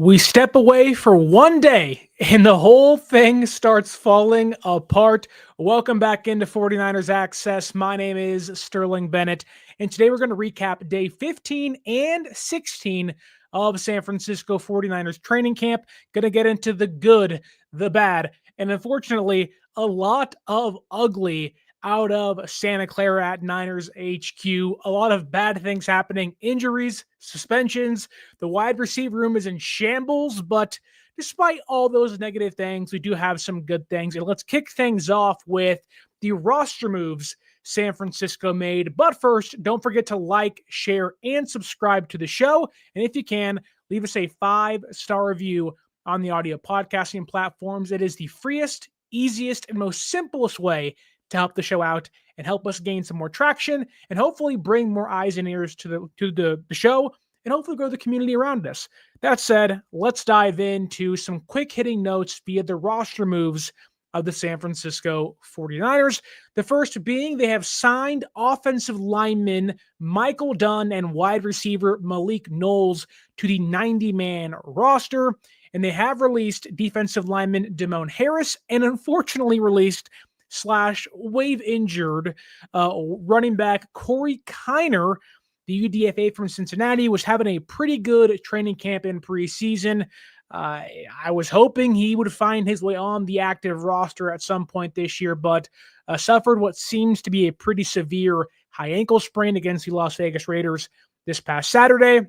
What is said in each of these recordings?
We step away for one day and the whole thing starts falling apart. Welcome back into 49ers Access. My name is Sterling Bennett, and today we're going to recap day 15 and 16 of San Francisco 49ers training camp. Going to get into the good, the bad, and unfortunately, a lot of ugly out of Santa Clara at Niners HQ. A lot of bad things happening, injuries, suspensions. The wide receiver room is in shambles, but despite all those negative things, we do have some good things. And let's kick things off with the roster moves San Francisco made. But first, don't forget to like, share, and subscribe to the show. And if you can, leave us a 5-star review on the audio podcasting platforms. It is the freest, easiest, and most simplest way to help the show out and help us gain some more traction and hopefully bring more eyes and ears to the show and hopefully grow the community around us. That said, let's dive into some quick hitting notes via the roster moves of the San Francisco 49ers. The first being they have signed offensive lineman Michael Dunn and wide receiver Malik Knowles to the 90-man roster, and they have released defensive lineman Damone Harris and unfortunately released /wave injured running back Corey Kiner. The UDFA from Cincinnati was having a pretty good training camp in preseason. I was hoping he would find his way on the active roster at some point this year, but suffered what seems to be a pretty severe high ankle sprain against the Las Vegas Raiders this past Saturday.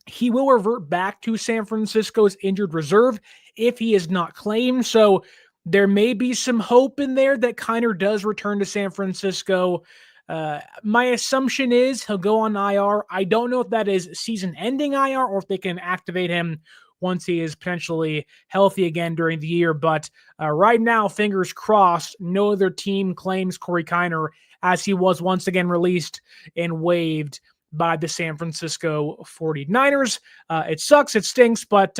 He will revert back to San Francisco's injured reserve if he is not claimed. So there may be some hope in there that Kiner does return to San Francisco. My assumption is he'll go on IR. I don't know if that is season-ending IR or if they can activate him once he is potentially healthy again during the year. But right now, fingers crossed, no other team claims Corey Kiner as he was once again released and waived by the San Francisco 49ers. It sucks, it stinks, but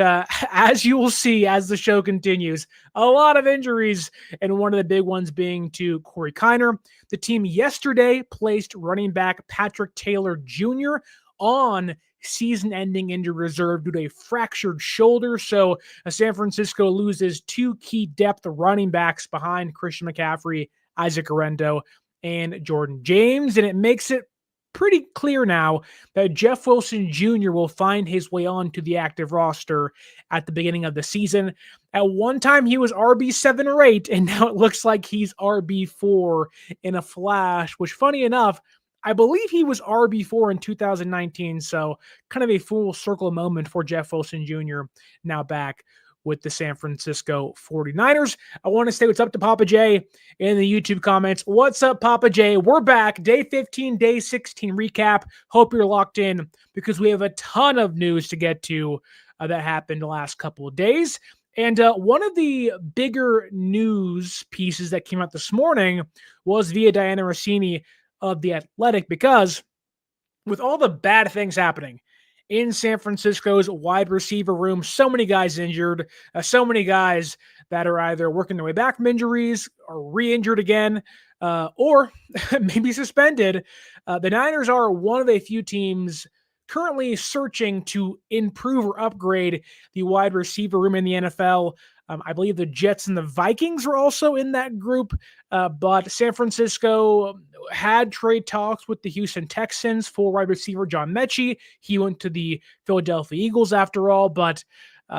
as you will see as the show continues, a lot of injuries, and one of the big ones being to Corey Kiner. The team yesterday placed running back Patrick Taylor Jr. on season-ending injured reserve due to a fractured shoulder, so San Francisco loses two key depth running backs behind Christian McCaffrey, Isaac Guerendo, and Jordan James, and it makes it pretty clear now that Jeff Wilson Jr. will find his way onto the active roster at the beginning of the season. At one time, he was RB7 or 8, and now it looks like he's RB4 in a flash, which, funny enough, I believe he was RB4 in 2019, so kind of a full circle moment for Jeff Wilson Jr. now back with the San Francisco 49ers. I want to say what's up to Papa J in the YouTube comments. What's up, Papa J? We're back. Day 15, day 16 recap. Hope you're locked in because we have a ton of news to get to that happened the last couple of days. And one of the bigger news pieces that came out this morning was via Diana Rossini of The Athletic, because with all the bad things happening in San Francisco's wide receiver room, so many guys injured, so many guys that are either working their way back from injuries or re-injured again, or maybe suspended. The Niners are one of a few teams currently searching to improve or upgrade the wide receiver room in the NFL. I believe the Jets and the Vikings were also in that group, but San Francisco had trade talks with the Houston Texans for wide receiver John Mechie. He went to the Philadelphia Eagles after all, but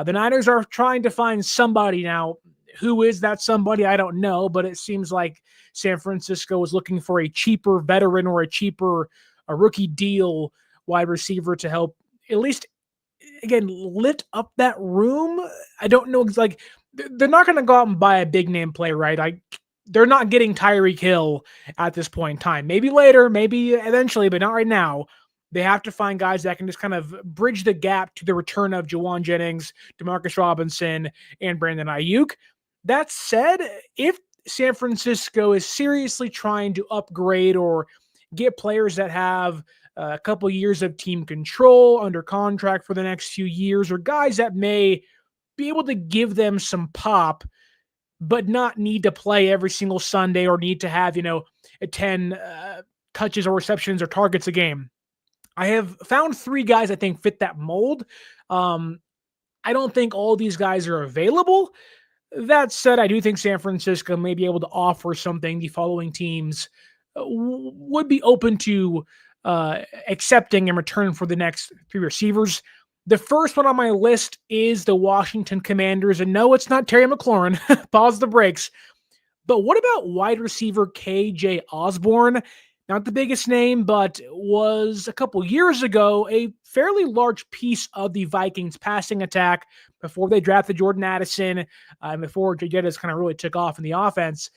the Niners are trying to find somebody now. Who is that somebody? I don't know, but it seems like San Francisco is looking for a cheaper veteran or a rookie deal wide receiver to help at least, again, lift up that room. I don't know, like, they're not going to go out and buy a big name player, right? They're not getting Tyreek Hill at this point in time. Maybe later, maybe eventually, but not right now. They have to find guys that can just kind of bridge the gap to the return of Juwan Jennings, DeMarcus Robinson, and Brandon Ayuk. That said, if San Francisco is seriously trying to upgrade or get players that have a couple years of team control under contract for the next few years, or guys that may be able to give them some pop, but not need to play every single Sunday or need to have, 10 touches or receptions or targets a game. I have found 3 guys I think fit that mold. I don't think all these guys are available. That said, I do think San Francisco may be able to offer something the following teams would be open to accepting in return for the next three receivers. The first one on my list is the Washington Commanders. And no, it's not Terry McLaurin. Pause the brakes. But what about wide receiver KJ Osborn? Not the biggest name, but was a couple years ago a fairly large piece of the Vikings passing attack before they drafted Jordan Addison, before Jettas kind of really took off in the offense.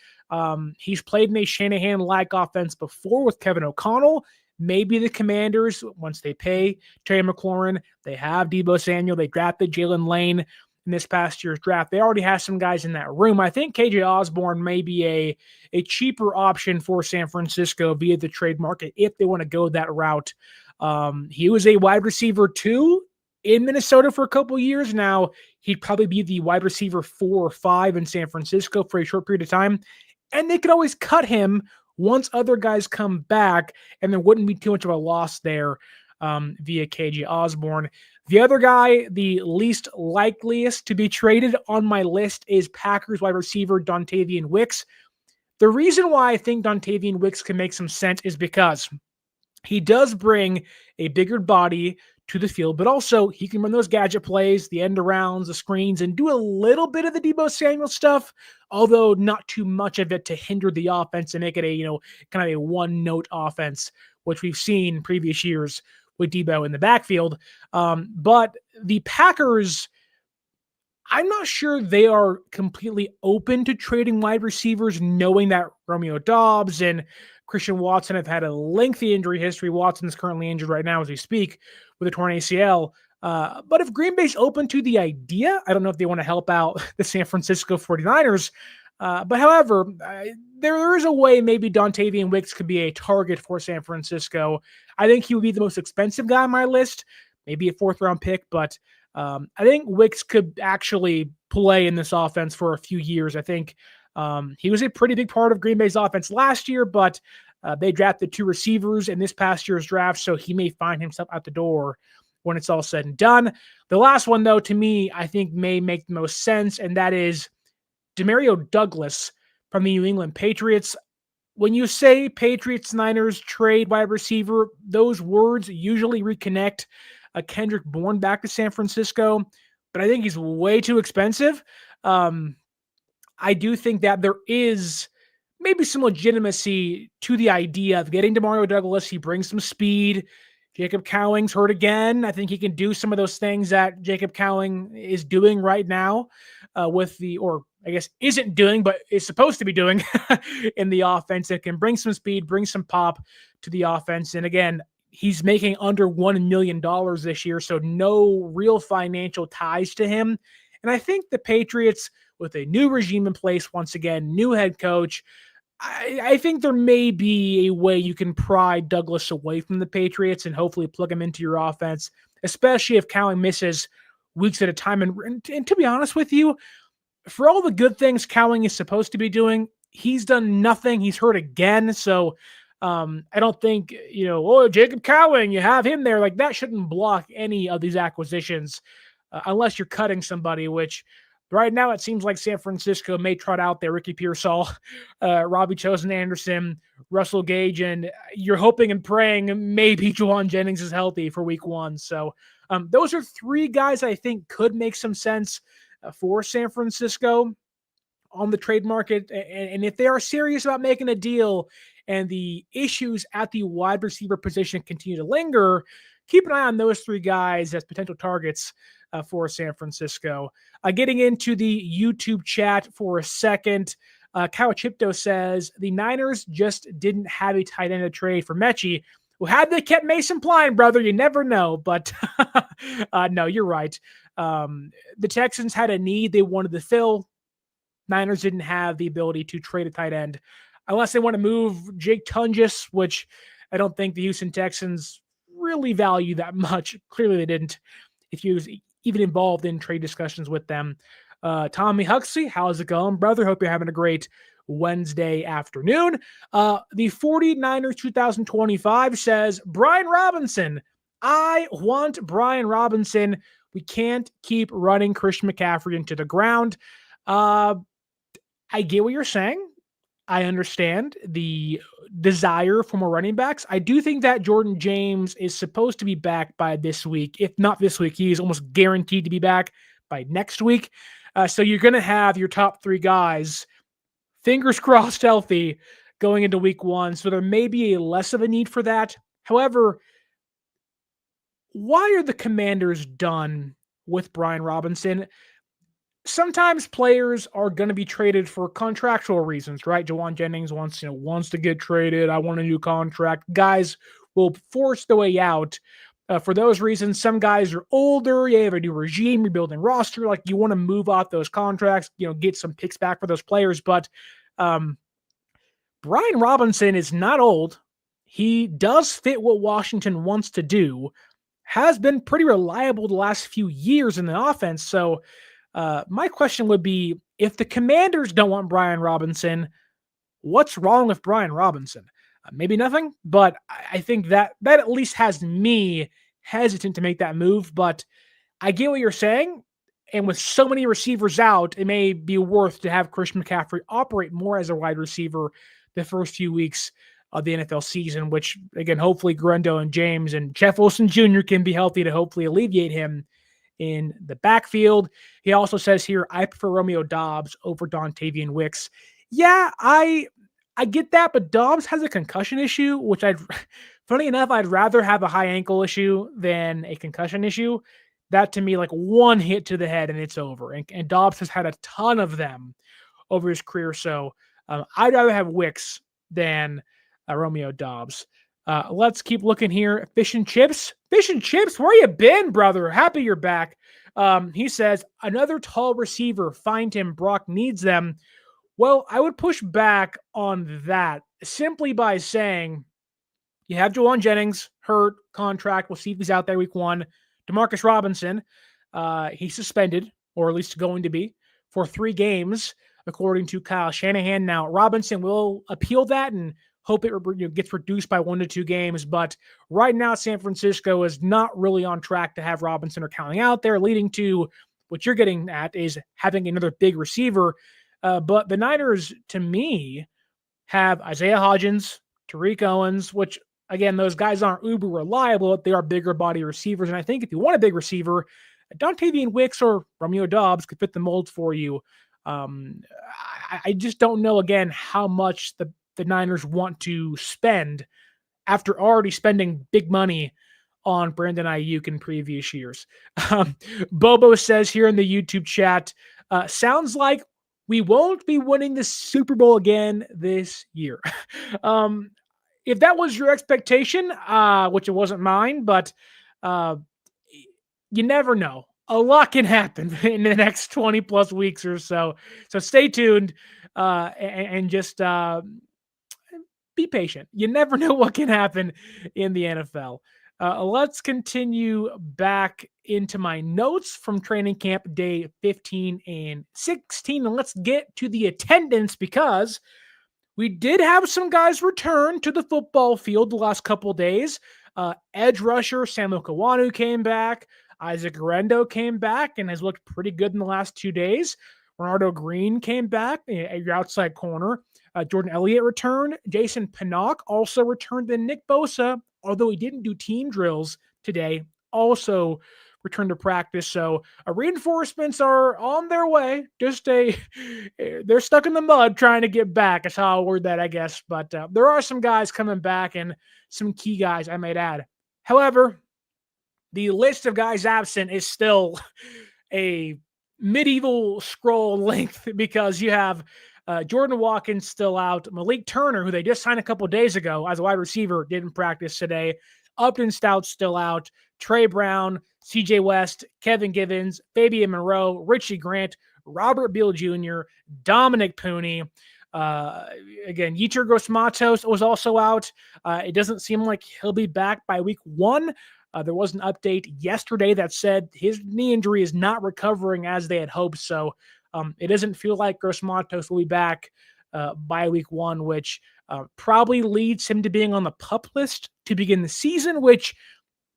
He's played in a Shanahan-like offense before with Kevin O'Connell. Maybe the Commanders, once they pay Terry McLaurin, they have Deebo Samuel, they drafted Jalen Lane in this past year's draft. They already have some guys in that room. I think KJ Osborn may be a cheaper option for San Francisco via the trade market if they want to go that route. He was a wide receiver 2 in Minnesota for a couple years. Now, he'd probably be the wide receiver 4 or 5 in San Francisco for a short period of time. And they could always cut him once other guys come back, and there wouldn't be too much of a loss there via KJ Osborn. The other guy, the least likeliest to be traded on my list, is Packers wide receiver Dontayvion Wicks. The reason why I think Dontayvion Wicks can make some sense is because he does bring a bigger body to the field, but also he can run those gadget plays, the end arounds, the screens, and do a little bit of the Deebo Samuel stuff, although not too much of it to hinder the offense and make it a, kind of a one-note offense, which we've seen previous years with Deebo in the backfield. But the Packers, I'm not sure they are completely open to trading wide receivers, knowing that Romeo Doubs and Christian Watson have had a lengthy injury history. Watson is currently injured right now as we speak with a torn ACL. But if Green Bay's open to the idea, I don't know if they want to help out the San Francisco 49ers. But however, there is a way maybe Dontayvion Wicks could be a target for San Francisco. I think he would be the most expensive guy on my list, maybe a 4th-round pick, but I think Wicks could actually play in this offense for a few years. I think he was a pretty big part of Green Bay's offense last year, but they drafted 2 receivers in this past year's draft, so he may find himself out the door when it's all said and done. The last one, though, to me, I think may make the most sense, and that is DeMario Douglas from the New England Patriots. When you say Patriots-Niners trade wide receiver, those words usually reconnect Kendrick Bourne back to San Francisco, but I think he's way too expensive. I do think that there is maybe some legitimacy to the idea of getting DeMario Douglas. He brings some speed. Jacob Cowing's hurt again. I think he can do some of those things that Jacob Cowing is doing right now isn't doing, but is supposed to be doing in the offense. It can bring some speed, bring some pop to the offense. And again, he's making under $1 million this year, so no real financial ties to him. And I think the Patriots, with a new regime in place, once again, new head coach, I think there may be a way you can pry Douglas away from the Patriots and hopefully plug him into your offense, especially if Cowing misses weeks at a time. And to be honest with you, for all the good things Cowing is supposed to be doing, he's done nothing. He's hurt again. So I don't think, Jacob Cowing, you have him there. Like, that shouldn't block any of these acquisitions unless you're cutting somebody, which right now it seems like San Francisco may trot out there Ricky Pearsall, Robbie Chosen Anderson, Russell Gage, and you're hoping and praying maybe Juwan Jennings is healthy for week 1. So those are 3 guys I think could make some sense for San Francisco on the trade market. And if they are serious about making a deal and the issues at the wide receiver position continue to linger, keep an eye on those 3 guys as potential targets for San Francisco. Getting into the YouTube chat for a second, Kyle Chipto says, the Niners just didn't have a tight end to trade for Mechie. Well, had they kept Mason Pline, brother, you never know. But no, you're right. The Texans had a need they wanted to fill. Niners didn't have the ability to trade a tight end unless they want to move Jake Tungus, which I don't think the Houston Texans really value that much. Clearly they didn't, if he was even involved in trade discussions with them. Tommy Huxley, how's it going, brother? Hope you're having a great Wednesday afternoon. The 49ers 2025 says, Brian Robinson. I want Brian Robinson. We can't keep running Christian McCaffrey into the ground. I get what you're saying. I understand the desire for more running backs. I do think that Jordan James is supposed to be back by this week. If not this week, he is almost guaranteed to be back by next week. So you're going to have your top 3 guys, fingers crossed, healthy going into week 1. So there may be a less of a need for that. However, why are the Commanders done with Brian Robinson? Sometimes players are going to be traded for contractual reasons, right? Jawan Jennings wants to get traded. I want a new contract. Guys will force their way out for those reasons. Some guys are older. You have a new regime. You're building roster. Like, you want to move off those contracts, get some picks back for those players. But Brian Robinson is not old. He does fit what Washington wants to do. Has been pretty reliable the last few years in the offense. So my question would be, if the Commanders don't want Brian Robinson, what's wrong with Brian Robinson? Maybe nothing, but I think that at least has me hesitant to make that move. But I get what you're saying. And with so many receivers out, it may be worth to have Christian McCaffrey operate more as a wide receiver the first few weeks of the NFL season, which, again, hopefully Guerendo and James and Jeff Wilson Jr. can be healthy to hopefully alleviate him in the backfield. He also says here, I prefer Romeo Doubs over Dontayvion Wicks. Yeah, I get that, but Doubs has a concussion issue, which funny enough, I'd rather have a high ankle issue than a concussion issue. That, to me, like one hit to the head and it's over. And Doubs has had a ton of them over his career. So I'd rather have Wicks than Romeo Doubs. Let's keep looking here. Fish and Chips, where you been, brother? Happy you're back. He says, another tall receiver, find him. Brock needs them. Well, I would push back on that simply by saying you have Jawan Jennings, hurt, contract. We'll see if he's out there week 1. DeMarcus Robinson, he's suspended, or at least going to be, for 3 games, according to Kyle Shanahan. Now, Robinson will appeal that and hope it gets reduced by 1 to 2 games. But right now, San Francisco is not really on track to have Robinson or counting out there, leading to what you're getting at is having another big receiver. But the Niners, to me, have Isaiah Hodgins, Tariq Owens, which, again, those guys aren't uber reliable, but they are bigger body receivers. And I think if you want a big receiver, Dontayvion Wicks or Romeo Doubs could fit the molds for you. I just don't know, again, how much the Niners want to spend after already spending big money on Brandon Ayuk in previous years. Bobo says here in the YouTube chat, sounds like we won't be winning the Super Bowl again this year. If that was your expectation, which it wasn't mine, but you never know. A lot can happen in the next 20 plus weeks or so. So stay tuned and just be patient. You never know what can happen in the NFL. Let's continue back into my notes from training camp day 15 and 16. And let's get to the attendance, because we did have some guys return to the football field the last couple of days. Edge rusher Samuel Kawanu came back. Isaac Guerendo came back and has looked pretty good in the last 2 days. Renardo Green came back at your outside corner. Jordan Elliott returned. Jason Pinnock also returned. Then Nick Bosa, although he didn't do team drills today, also returned to practice. So reinforcements are on their way. They're stuck in the mud trying to get back. That's how I'll word that, I guess. But there are some guys coming back and some key guys, I might add. However, the list of guys absent is still a medieval scroll length, because you have Jordan Watkins still out. Malik Turner, who they just signed a couple days ago as a wide receiver, didn't practice today. Upton Stout still out. Trey Brown, CJ West, Kevin Givens, Fabian Monroe, Richie Grant, Robert Beal Jr., Dominic Pooney. Again, Yetur Gross-Matos was also out. It doesn't seem like he'll be back by week 1. There was an update yesterday that said his knee injury is not recovering as they had hoped. So it doesn't feel like Gross-Matos will be back by week 1, which probably leads him to being on the PUP list to begin the season, which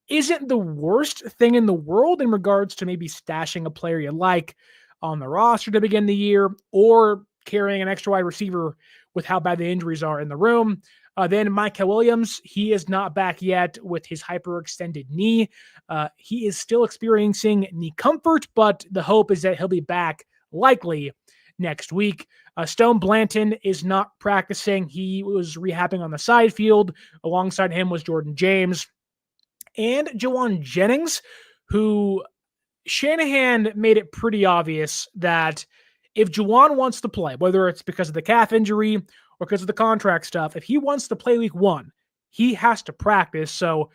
isn't the worst thing in the world in regards to maybe stashing a player you like on the roster to begin the year, or carrying an extra wide receiver with how bad the injuries are in the room. Then Micah Williams, he is not back yet with his hyperextended knee. He is still experiencing knee comfort, but the hope is that he'll be back likely next week. Stone Blanton is not practicing. He was rehabbing on the side field. Alongside him was Jordan James and Jauan Jennings, who Shanahan made it pretty obvious that if Jauan wants to play, whether it's because of the calf injury or because of the contract stuff, if he wants to play week 1, he has to practice. So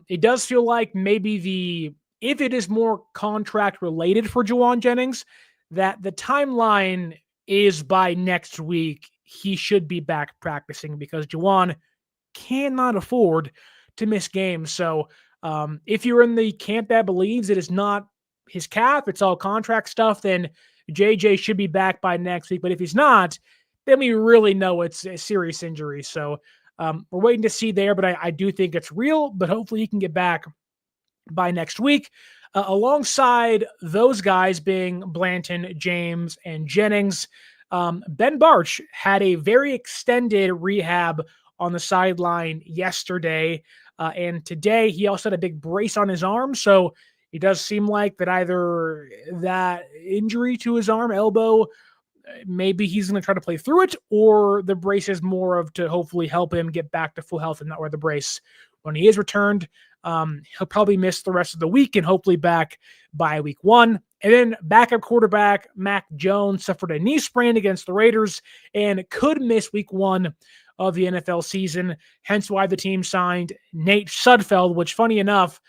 it does feel like maybe if it is more contract related for Jauan Jennings, that the timeline is by next week, he should be back practicing, because Jauan cannot afford to miss games. So if you're in the camp that believes it is not his calf, it's all contract stuff, then JJ should be back by next week. But if he's not, then we really know it's a serious injury. So we're waiting to see there, but I do think it's real, but hopefully he can get back by next week. Alongside those guys being Blanton, James, and Jennings, Ben Bartch had a very extended rehab on the sideline yesterday. And today he also had a big brace on his arm. So it does seem like that either that injury to his arm, elbow, maybe he's going to try to play through it, or the brace is more of to hopefully help him get back to full health and not wear the brace when he is returned. He'll probably miss the rest of the week and hopefully back by week 1. And then backup quarterback Mac Jones suffered a knee sprain against the Raiders and could miss week 1 of the NFL season. Hence why the team signed Nate Sudfeld, which, funny enough,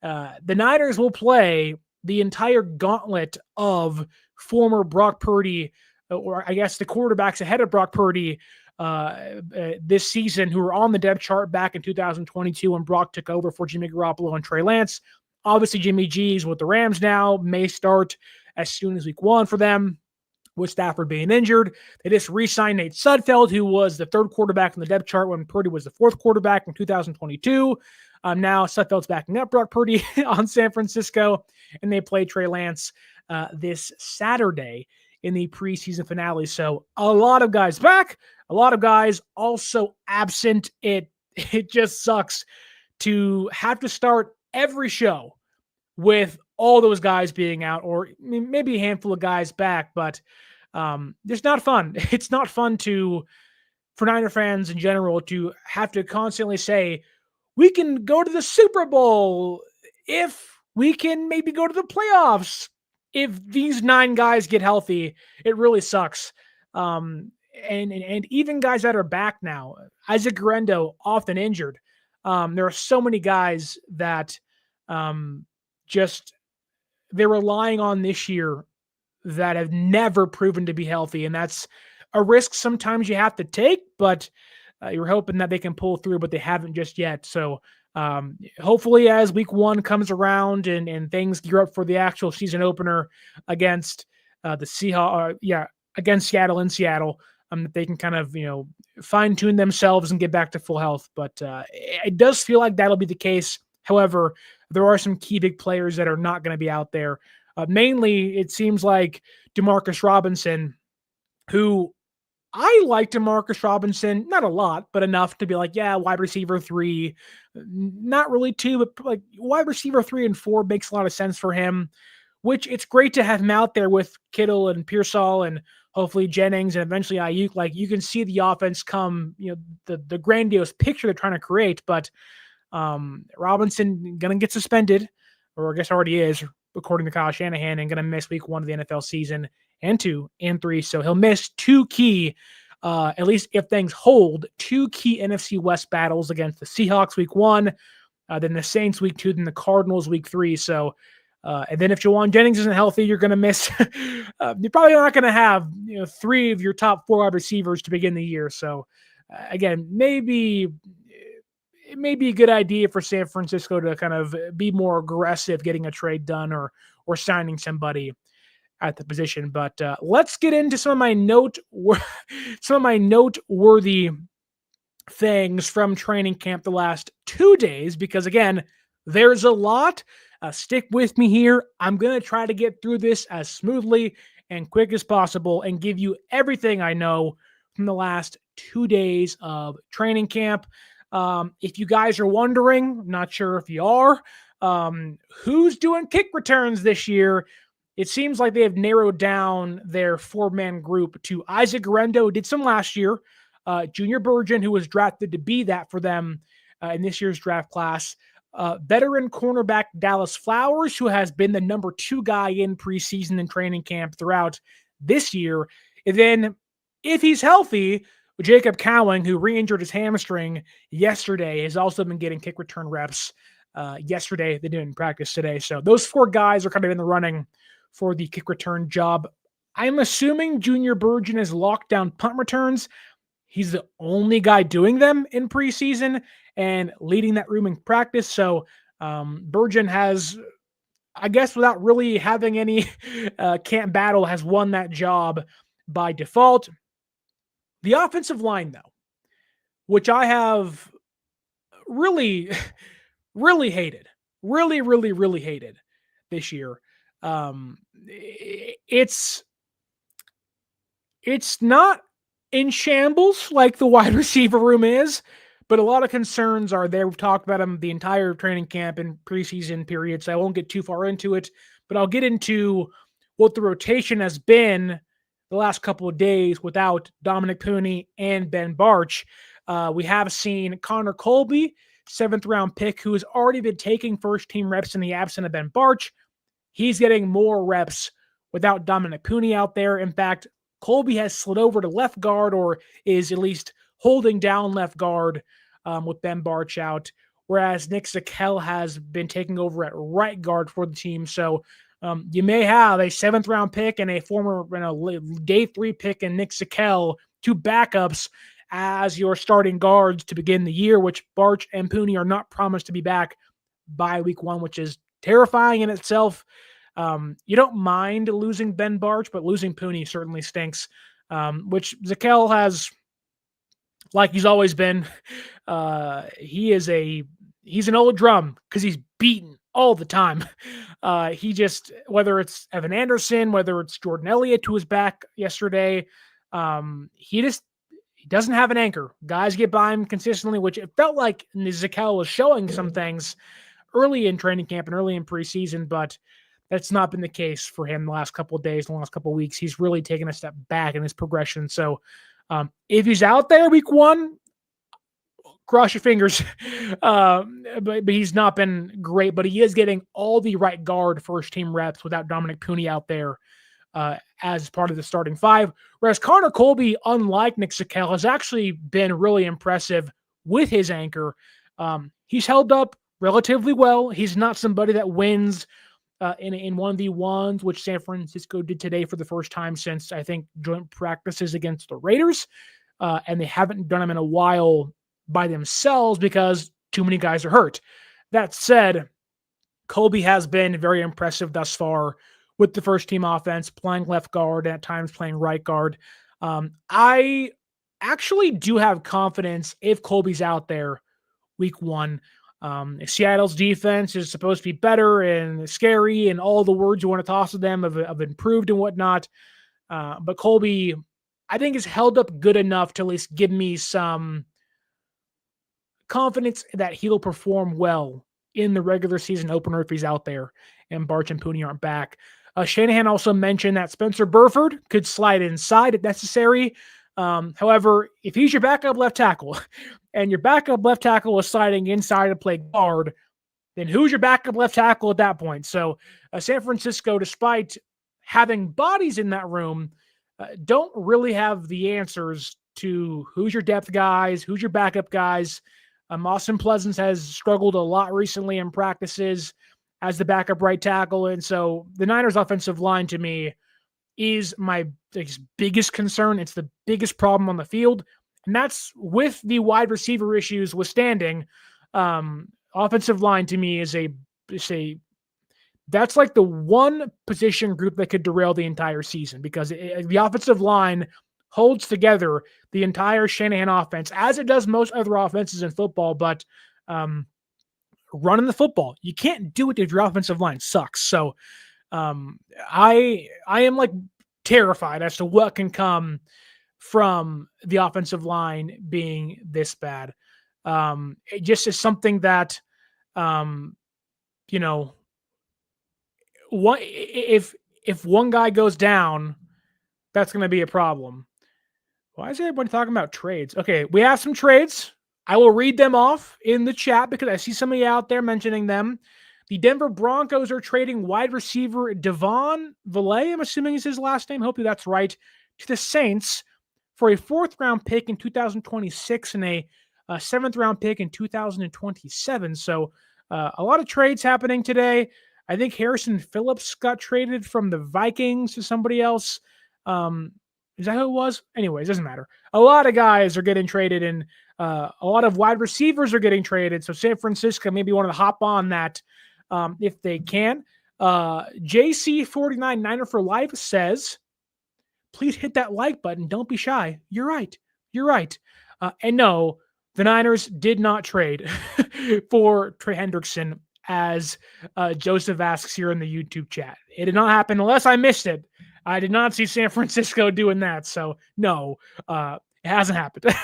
the Niners will play the entire gauntlet of former Brock Purdy, or I guess the quarterbacks ahead of Brock Purdy this season, who were on the depth chart back in 2022 when Brock took over for Jimmy Garoppolo and Trey Lance. Obviously, Jimmy G's with the Rams now, may start as soon as week 1 for them, with Stafford being injured. They just re-signed Nate Sudfeld, who was the 3rd quarterback in the depth chart when Purdy was the 4th quarterback in 2022. Now Sudfeld's backing up Brock Purdy on San Francisco, and they play Trey Lance this Saturday in the preseason finale. So a lot of guys back, a lot of guys also absent. It just sucks to have to start every show with all those guys being out, or maybe a handful of guys back, but it's not fun. It's not fun for Niner fans in general to have to constantly say, we can go to the Super Bowl if we can maybe go to the playoffs if these 9 guys get healthy. It really sucks. And even guys that are back now, Isaac Guerendo, often injured. There are so many guys that just they're relying on this year that have never proven to be healthy. And that's a risk sometimes you have to take, but you're hoping that they can pull through, but they haven't just yet. So hopefully as week 1 comes around and things gear up for the actual season opener against the Seahawks, against Seattle in Seattle, that they can kind of, fine tune themselves and get back to full health. But it does feel like that'll be the case. However, there are some key big players that are not going to be out there. Mainly, it seems like DeMarcus Robinson, who I like DeMarcus Robinson, not a lot, but enough to be like, yeah, wide receiver 3, not really 2, but like wide receiver 3 and 4 makes a lot of sense for him, which it's great to have him out there with Kittle and Pearsall and hopefully Jennings and eventually Ayuk. Like, you can see the offense come, the grandiose picture they're trying to create, but Robinson going to get suspended, or I guess already is, according to Kyle Shanahan, and going to miss week 1 of the NFL season, and 2 and 3. So he'll miss 2 key, at least if things hold, 2 key NFC West battles against the Seahawks week 1, then the Saints week 2, then the Cardinals week 3. So, and then if Jauan Jennings isn't healthy, you're going to miss, you're probably not going to have 3 of your top 4 wide receivers to begin the year. So again, it may be a good idea for San Francisco to kind of be more aggressive getting a trade done or signing somebody at the position. But let's get into some of my noteworthy things from training camp the last 2 days, because again, There's a lot. Stick with me here. I'm going to try to get through this as smoothly and quick as possible and give you everything I know from the last 2 days of training camp. If you guys are wondering, not sure if you are, who's doing kick returns this year? It seems like they have narrowed down their 4-man group to Isaac Guerendo, who did some last year, Junior Burgeon, who was drafted to be that for them in this year's draft class, veteran cornerback Dallas Flowers, who has been the number 2 guy in preseason and training camp throughout this year. And then, if he's healthy, Jacob Cowing, who re-injured his hamstring yesterday, has also been getting kick return reps yesterday. They didn't practice today. So those 4 guys are kind of in the running for the kick return job. I'm assuming Junior Burgeon has locked down punt returns. He's the only guy doing them in preseason and leading that room in practice. So Burgeon has, I guess, without really having any camp battle, has won that job by default. The offensive line, though, which I have really, really hated, really hated this year. It's not in shambles like the wide receiver room is, but a lot of concerns are there. We've talked about them the entire training camp and preseason period, so I won't get too far into it, but I'll get into what the rotation has been the last couple of days without Dominic Puni and Ben Barch. We have seen Connor Colby, 7th-round pick, who has already been taking first-team reps in the absence of Ben Barch. He's getting more reps without Dominic Puni out there. In fact, Colby has slid over to left guard, or is at least holding down left guard with Ben Barch out, whereas Nick Zakelj has been taking over at right guard for the team. So you may have a 7th-round pick and a former day 3 pick in Nick Zakelj, 2 backups as your starting guards to begin the year, which Barch and Puni are not promised to be back by week 1, which is terrifying in itself. You don't mind losing Ben Barch, but losing Puni certainly stinks, which Zakelj has, like he's always been. He's an old drum because he's beaten all the time. He just, whether it's Evan Anderson, whether it's Jordan Elliott, who was back yesterday, he doesn't have an anchor. Guys get by him consistently, which it felt like Zakelj was showing some things early in training camp and early in preseason, but that's not been the case for him the last couple of days, the last couple of weeks. He's really taken a step back in his progression. So if he's out there week 1, cross your fingers. But he's not been great, but he is getting all the right guard first-team reps without Dominic Puni out there as part of the starting 5. Whereas Connor Colby, unlike Nick Zakelj, has actually been really impressive with his anchor. He's held up relatively well. He's not somebody that wins in 1v1s, which San Francisco did today for the first time since, I think, joint practices against the Raiders. And they haven't done them in a while by themselves because too many guys are hurt. That said, Colby has been very impressive thus far with the first-team offense, playing left guard, and at times playing right guard. I actually do have confidence if Colby's out there week 1. Seattle's defense is supposed to be better and scary, and all the words you want to toss at them have improved and whatnot. But Colby, I think, is held up good enough to at least give me some confidence that he'll perform well in the regular season opener if he's out there and Barch and Puni aren't back. Shanahan also mentioned that Spencer Burford could slide inside if necessary. However, if he's your backup left tackle and your backup left tackle is sliding inside to play guard, then who's your backup left tackle at that point? So San Francisco, despite having bodies in that room, don't really have the answers to who's your depth guys, who's your backup guys. Austin Pleasance has struggled a lot recently in practices as the backup right tackle. And so the Niners offensive line to me is my biggest concern. It's the biggest problem on the field. And that's with the wide receiver issues withstanding. Offensive line to me is that's like the one position group that could derail the entire season because the offensive line holds together the entire Shanahan offense, as it does most other offenses in football. But running the football. You can't do it if your offensive line sucks. So I am like terrified as to what can come from the offensive line being this bad. It just is something that, you know, if one guy goes down, that's going to be a problem. Why is everybody talking about trades? Okay, we have some trades. I will read them off in the chat because I see somebody out there mentioning them. The Denver Broncos are trading wide receiver Devon Villay, I'm assuming is his last name. Hopefully that's right, to the Saints for a 4th-round pick in 2026 and a 7th-round pick in 2027. So a lot of trades happening today. I think Harrison Phillips got traded from the Vikings to somebody else. Is that who it was? Anyways, doesn't matter. A lot of guys are getting traded, and a lot of wide receivers are getting traded. So San Francisco maybe want to hop on that if they can. JC49 Niner for Life says, please hit that like button. Don't be shy. You're right. You're right. And no, the Niners did not trade for Trey Hendrickson, as Joseph asks here in the YouTube chat. It did not happen unless I missed it. I did not see San Francisco doing that. So no, it hasn't happened.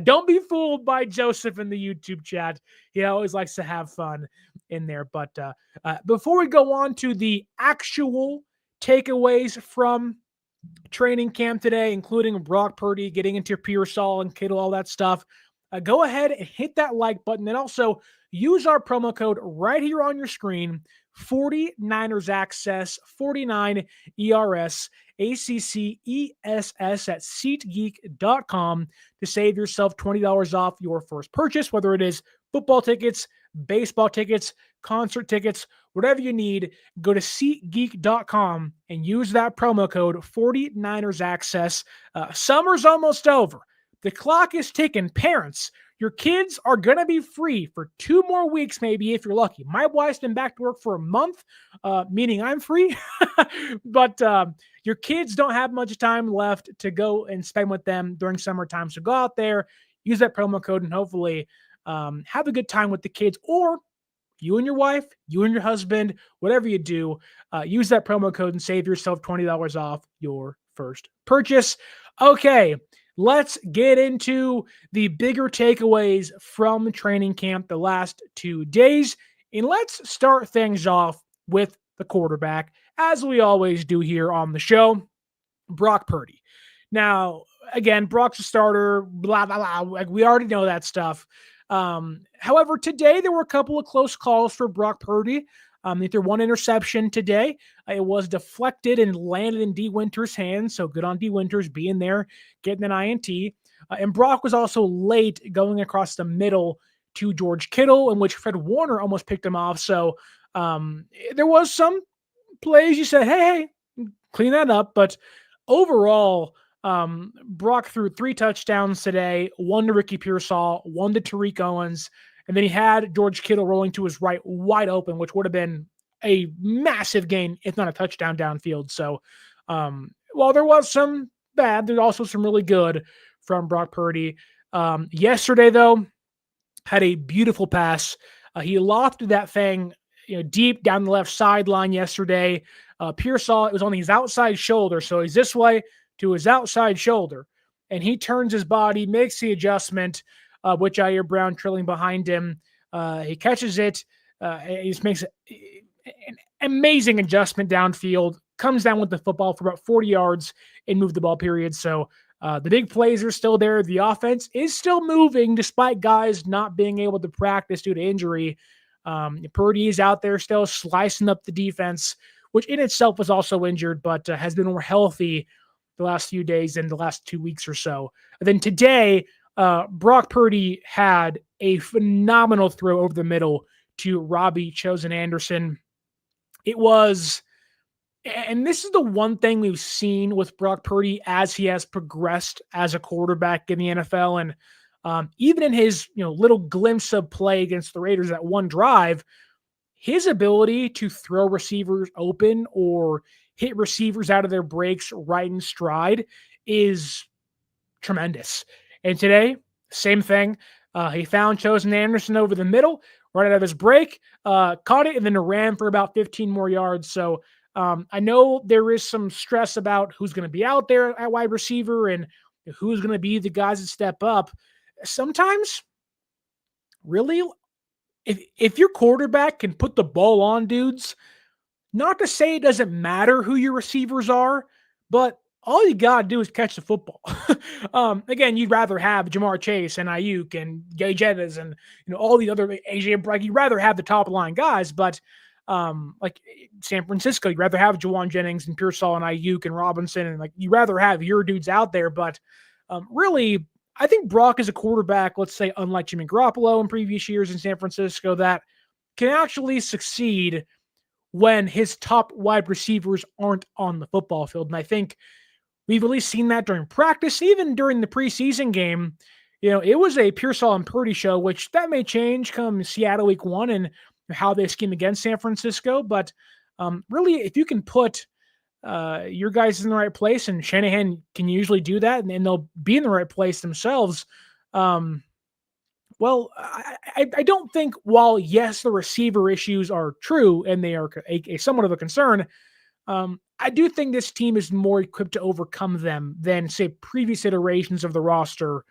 Don't be fooled by Joseph in the YouTube chat. He always likes to have fun in there. But before we go on to the actual takeaways from training camp today, including Brock Purdy, getting into Pearsall and Kittle, all that stuff, go ahead and hit that like button. And also use our promo code right here on your screen, 49ers Access, 49 ERS ACCESS at SeatGeek.com to save yourself $20 off your first purchase, whether it is football tickets, baseball tickets, concert tickets, whatever you need. Go to SeatGeek.com and use that promo code 49ers Access. Summer's almost over. The clock is ticking. Parents, your kids are going to be free for 2 more weeks, maybe, if you're lucky. My wife's been back to work for a month, meaning I'm free. But your kids don't have much time left to go and spend with them during summertime. So go out there, use that promo code, and hopefully have a good time with the kids. Or you and your wife, you and your husband, whatever you do, use that promo code and save yourself $20 off your first purchase. Okay. Let's get into the bigger takeaways from training camp the last 2 days. And let's start things off with the quarterback, as we always do here on the show, Brock Purdy. Now, again, Brock's a starter, blah, blah, blah. Like, we already know that stuff. However, today there were a couple of close calls for Brock Purdy. He threw 1 interception today. It was deflected and landed in D. Winters' hands, so good on D. Winters being there, getting an INT. And Brock was also late going across the middle to George Kittle, in which Fred Warner almost picked him off. So there was some plays you said, hey, clean that up. But overall, Brock threw 3 touchdowns today, 1 to Ricky Pearsall, 1 to Tariq Owens. And then he had George Kittle rolling to his right wide open, which would have been a massive gain, if not a touchdown downfield. So while there was some bad, there's also some really good from Brock Purdy. Yesterday, though, had a beautiful pass. He lofted that thing deep down the left sideline yesterday. Pearsall, it was on his outside shoulder. So he's this way to his outside shoulder. And he turns his body, makes the adjustment, which Jair Brown trailing behind him. He catches it. He just makes an amazing adjustment downfield, comes down with the football for about 40 yards and moved the ball, period. So the big plays are still there. The offense is still moving despite guys not being able to practice due to injury. Purdy is out there still slicing up the defense, which in itself was also injured, but has been more healthy the last few days and the last 2 weeks or so. And then today, Brock Purdy had a phenomenal throw over the middle to Robbie Chosen Anderson. It was, and this is the one thing we've seen with Brock Purdy as he has progressed as a quarterback in the NFL. And even in his little glimpse of play against the Raiders, that one drive, his ability to throw receivers open or hit receivers out of their breaks right in stride is tremendous. And today, same thing. He found Chosen Anderson over the middle, right out of his break, caught it, and then ran for about 15 more yards. So I know there is some stress about who's going to be out there at wide receiver and who's going to be the guys that step up. Sometimes, really, if your quarterback can put the ball on dudes, not to say it doesn't matter who your receivers are, but all you got to do is catch the football. Again, you'd rather have Jamar Chase and Ayuk and Gay Jettas and all the other AJ Brown. You'd rather have the top line guys, but like San Francisco, you'd rather have Jawan Jennings and Pearsall and Ayuk and Robinson, and like you'd rather have your dudes out there. But really, I think Brock is a quarterback, let's say, unlike Jimmy Garoppolo in previous years in San Francisco, that can actually succeed when his top wide receivers aren't on the football field. And I think we've at least seen that during practice, even during the preseason game. It was a Pearsall and Purdy show, which that may change come Seattle week 1 and how they scheme against San Francisco. But really, if you can put your guys in the right place, and Shanahan can usually do that, and they'll be in the right place themselves. Well, I don't think, while yes, the receiver issues are true and they are a somewhat of a concern, I do think this team is more equipped to overcome them than, say, previous iterations of the roster,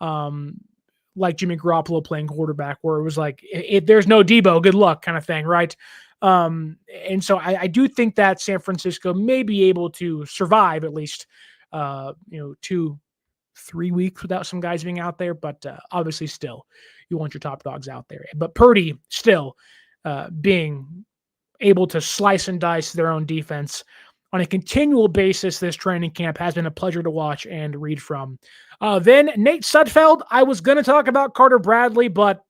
like Jimmy Garoppolo playing quarterback, where it was like, if there's no Debo, good luck kind of thing, right? And so I do think that San Francisco may be able to survive at least, 2-3 weeks without some guys being out there, but obviously still you want your top dogs out there. But Purdy still being able to slice and dice their own defense on a continual basis this training camp has been a pleasure to watch and read from. Then Nate Sudfeld. I was going to talk about Carter Bradley, but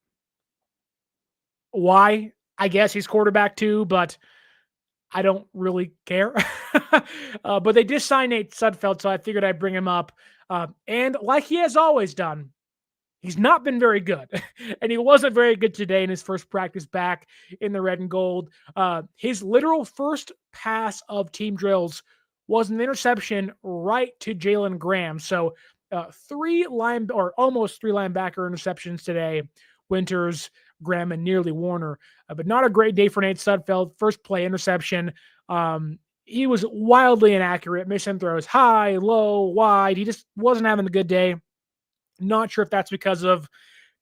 why? I guess he's quarterback too, but I don't really care. But they did sign Nate Sudfeld, so I figured I'd bring him up. And like he has always done, he's not been very good. And he wasn't very good today in his first practice back in the red and gold. His literal first pass of team drills was an interception right to Jalen Graham. So almost three linebacker interceptions today. Winters, Graham, and nearly Warner. But not a great day for Nate Sudfeld. First play interception. He was wildly inaccurate, missing throws high, low, wide. He just wasn't having a good day. Not sure if that's because of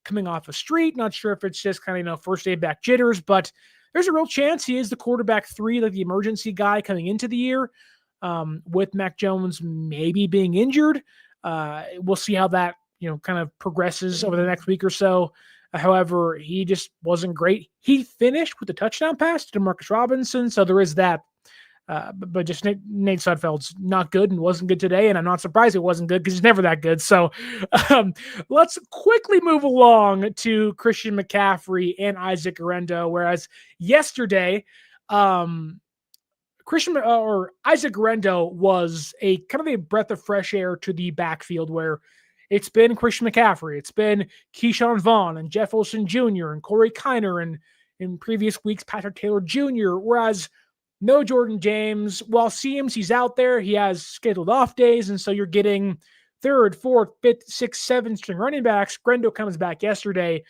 coming off a street. Not sure if it's just kind of, first day back jitters, but there's a real chance he is the quarterback 3, like the emergency guy coming into the year, with Mac Jones maybe being injured. We'll see how that, kind of progresses over the next week or so. However, he just wasn't great. He finished with a touchdown pass to DeMarcus Robinson, so there is that. But just Nate Sudfeld's not good and wasn't good today, and I'm not surprised it wasn't good because he's never that good. So let's quickly move along to Christian McCaffrey and Isaac Guerendo. Whereas yesterday, Isaac Guerendo was a kind of a breath of fresh air to the backfield, where it's been Christian McCaffrey, it's been Keyshawn Vaughn and Jeff Wilson Jr. and Corey Kiner, and in previous weeks, Patrick Taylor Jr., whereas no Jordan James. While CMC's out there, he has scheduled off days, and so you're getting 3rd, 4th, 5th, 6th, 7th string running backs. Guerendo comes back yesterday.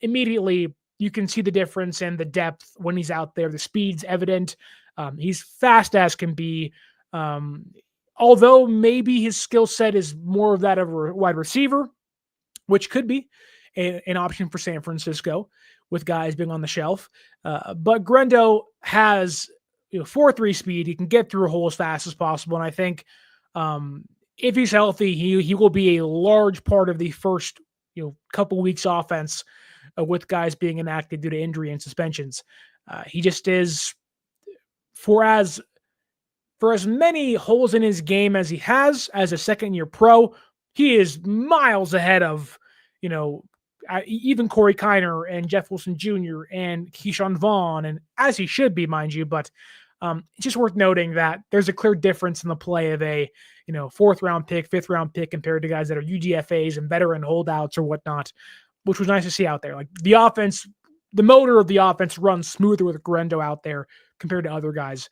Immediately, you can see the difference in the depth when he's out there. The speed's evident. He's fast as can be. Although maybe his skill set is more of that of a wide receiver, which could be an option for San Francisco with guys being on the shelf. But Guerendo has 4.3 speed. He can get through a hole as fast as possible. And I think if he's healthy, he will be a large part of the first couple weeks offense with guys being inactive due to injury and suspensions. He just is, for as many holes in his game as he has as a second-year pro, he is miles ahead of, even Corey Kiner and Jeff Wilson Jr. and Keyshawn Vaughn, and as he should be, mind you. But it's just worth noting that there's a clear difference in the play of a 4th-round pick, 5th-round pick compared to guys that are UDFAs and veteran holdouts or whatnot, which was nice to see out there. Like the offense, the motor of the offense runs smoother with Guerendo out there compared to other guys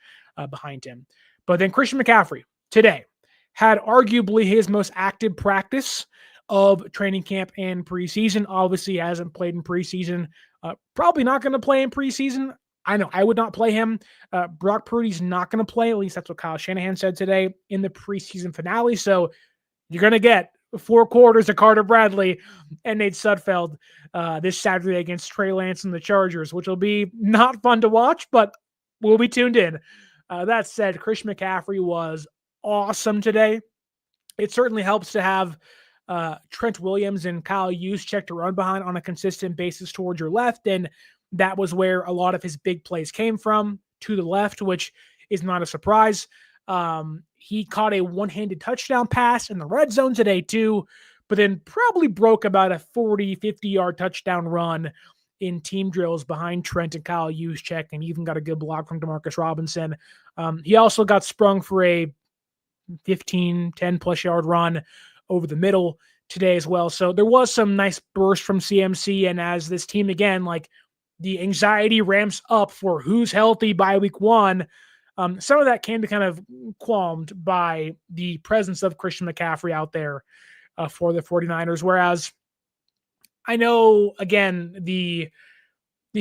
behind him. But then Christian McCaffrey today had arguably his most active practice of training camp and preseason. Obviously hasn't played in preseason Probably not going to play in preseason. I know I would not play him. Brock Purdy's not going to play. At least that's what Kyle Shanahan said today in the preseason finale. So you're going to get 4 quarters of Carter Bradley and Nate Sudfeld this Saturday against Trey Lance and the Chargers, which will be not fun to watch, but we'll be tuned in. That said, Christian McCaffrey was awesome today. It certainly helps to have Trent Williams and Kyle Juszczyk to run behind on a consistent basis towards your left, and that was where a lot of his big plays came from, to the left, which is not a surprise. He caught a one-handed touchdown pass in the red zone today too, but then probably broke about a 40, 50-yard touchdown run in team drills behind Trent and Kyle Juszczyk, and even got a good block from DeMarcus Robinson. He also got sprung for a 15, 10-plus yard run over the middle today as well. So there was some nice burst from CMC, and as this team, again, like the anxiety ramps up for who's healthy by week 1, some of that can be kind of qualmed by the presence of Christian McCaffrey out there for the 49ers. Whereas I know, again, the